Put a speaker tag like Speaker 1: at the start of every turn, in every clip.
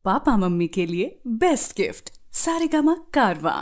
Speaker 1: Papa mummy के लिए best gift Saregama कारवा।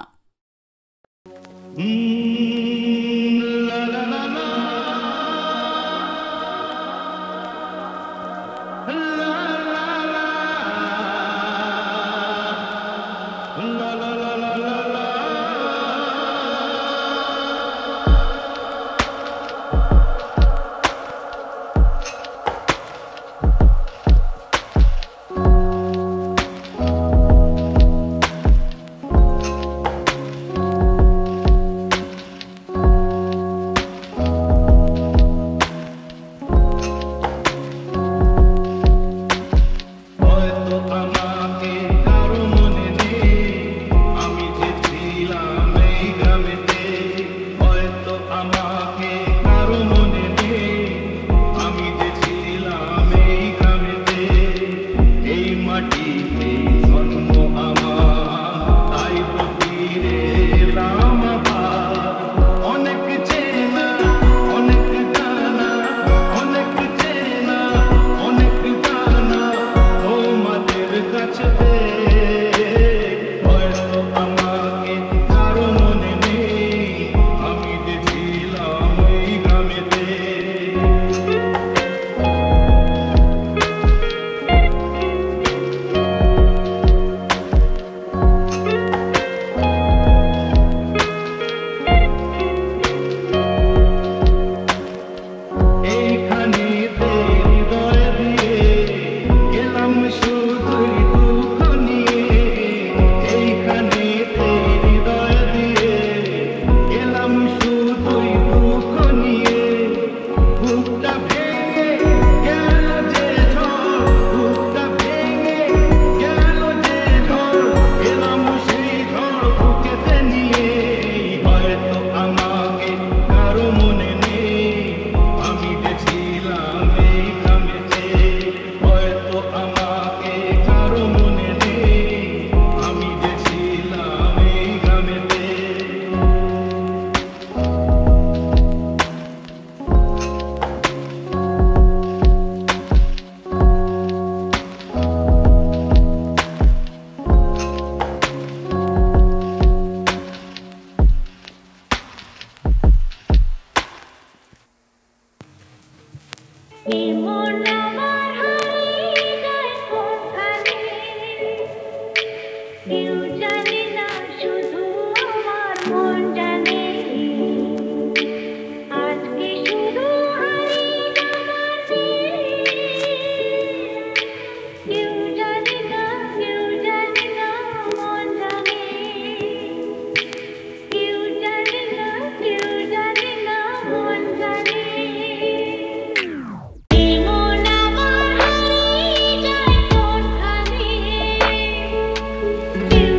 Speaker 2: You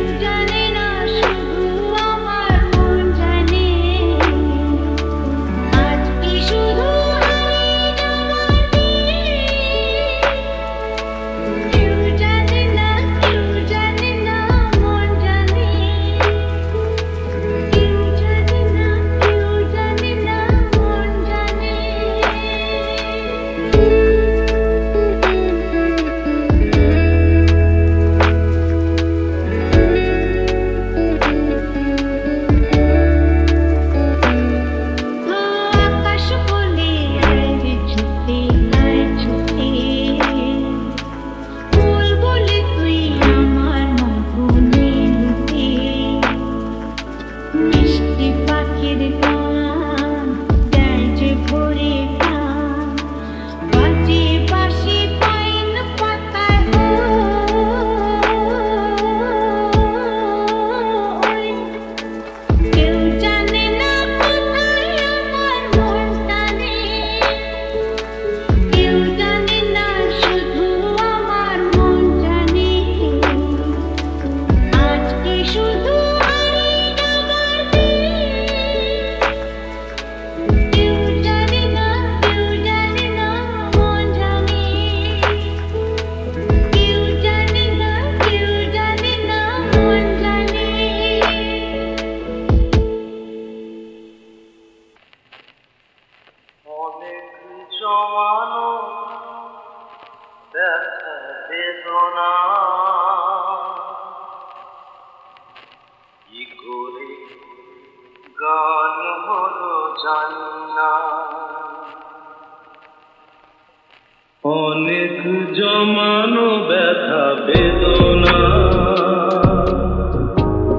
Speaker 2: জমানো ব্যথা বেদনা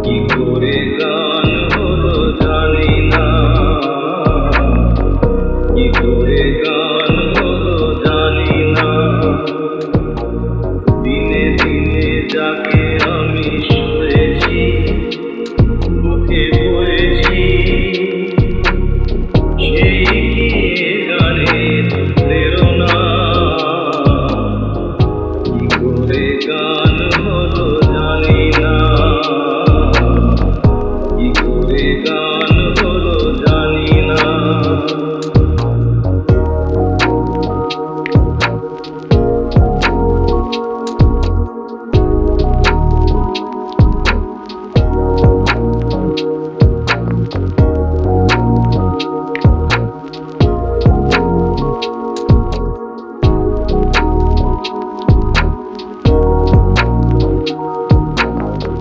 Speaker 2: কি করে গান হলো জানি না, কি করে গান হলো জানি না। দিনে দিনে যাকে আমি শুনেছি বুকে বয়েছি সেই কি গানের প্রেরণা, কি করে গান হলো জানি না, কি করে গান হলো জানি না।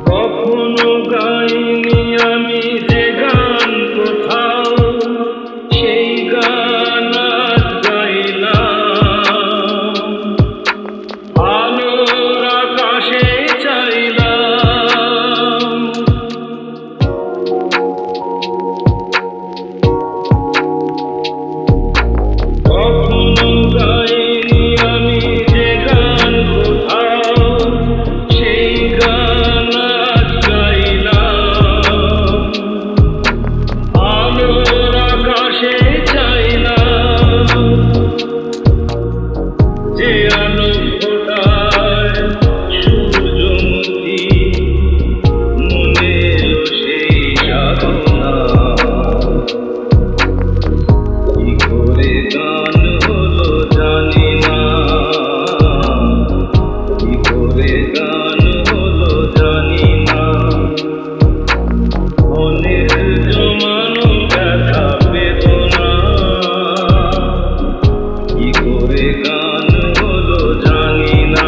Speaker 2: কখনো গাইনি আমি যে গান কোথাও, সেই গান আজ গাইলাম। আলোর আকাশে চাইলাম, কখনো গাইনি আমি যে গান কোথাও, সেই গান আজ গাইলাম। আলোর আকাশে চাইলাম, যে আলো ফোটায় সূর্যমুখী, মনে এলো সেই সাধনা, কি করে গান হলো জানি না, কি করে গান হলো জানি না। মনের জমানো ব্যথা বেদনা কি করে গান হলো জানি না।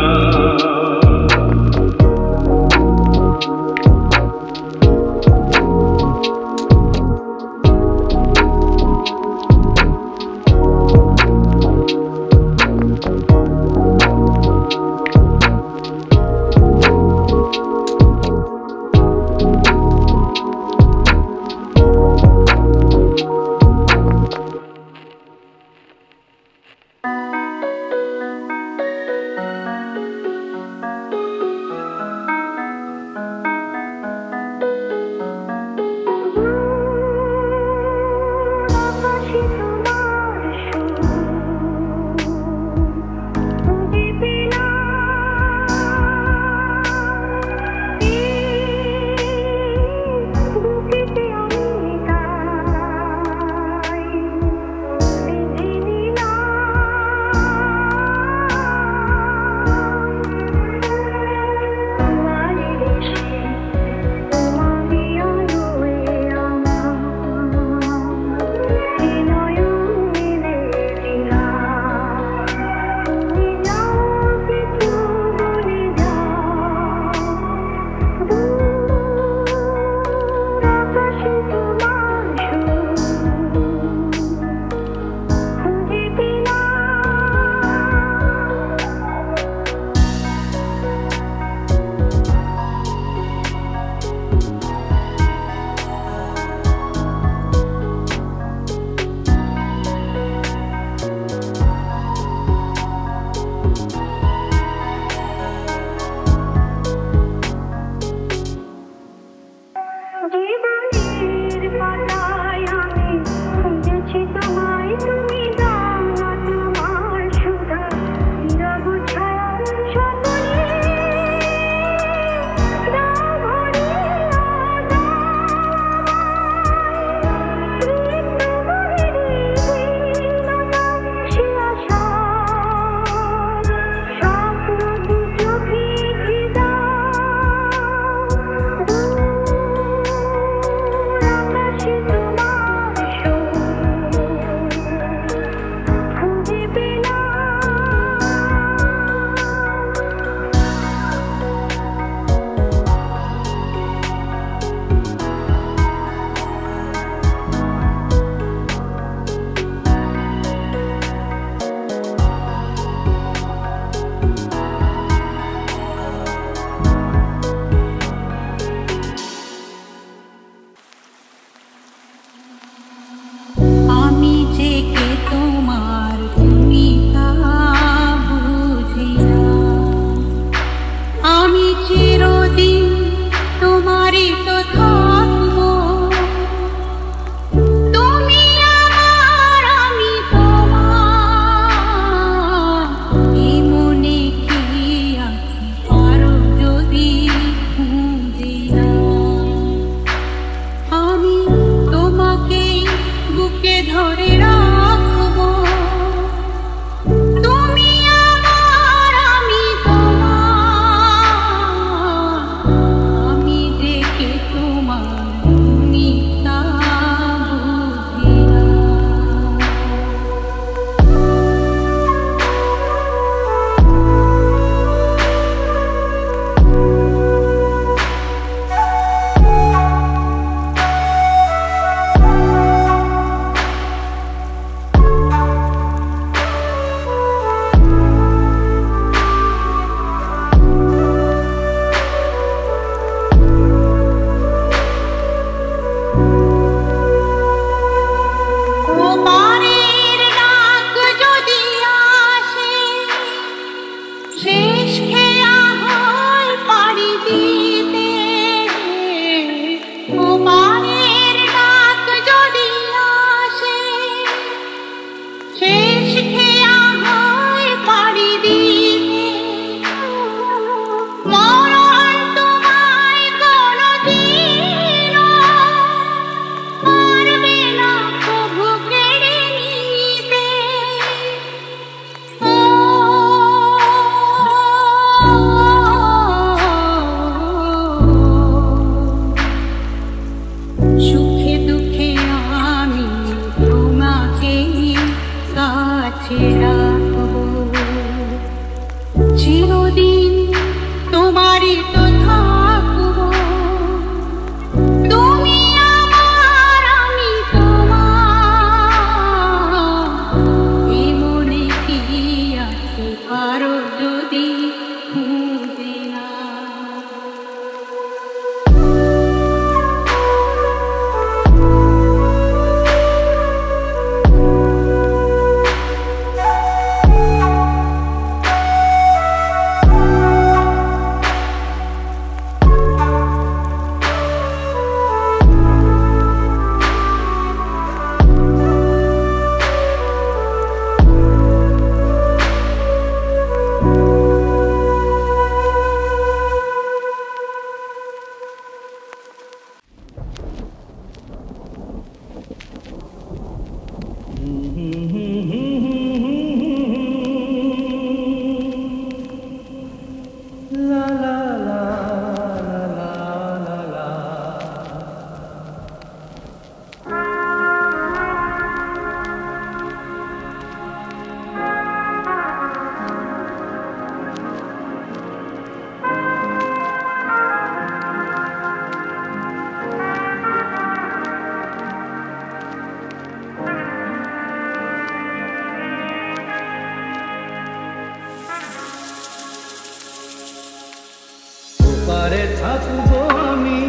Speaker 2: থাকবো আমি,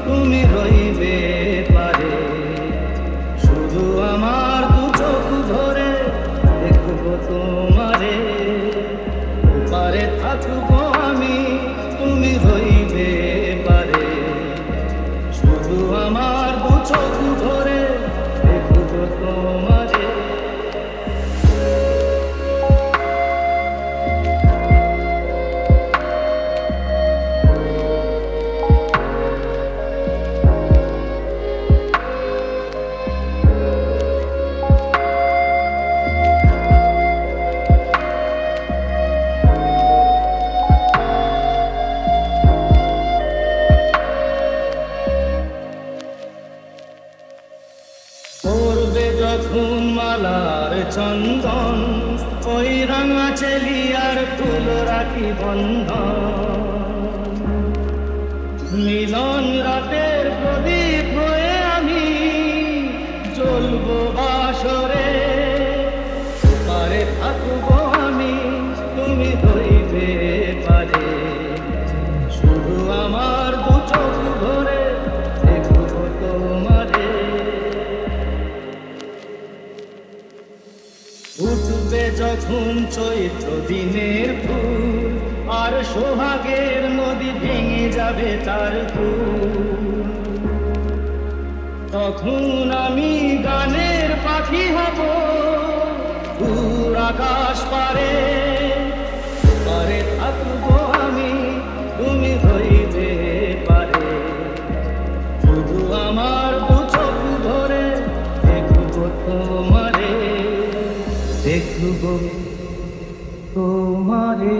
Speaker 2: তুমি রইবে পারে। শুধু আমার দু চোখ ধরে দেখবো তোমারে। ওপারে থাকবো আমি, তুমি রইবে পারে। শুধু আমার দু চোখ ধরে দেখবো তোমারে। পড়বে যখন মালার চন্দন, ওই রাঙা চেলিয়ার ফুল রাখি বন্ধন। মিলন রাতের প্রদীপ হয়ে আমি জ্বলবো বাসরে। পারে থাকবো আমি, তুমি হইবে পারে। শুধু আমার দু চোখ ধরে দেখবো তোমারে। উঠবে যখন চৈত্র দিনের ফুল, আর সোহাগের নদী ভেঙে যাবে তার ফুল। তখন আমি গানের পাখি হব দূর আকাশ পারে। পারে থাকবো আমি, তুমি হইবে পারে। শুধু আমার দু চোখ ধরে দেখবো তোমারে, দেখবো তোমারে।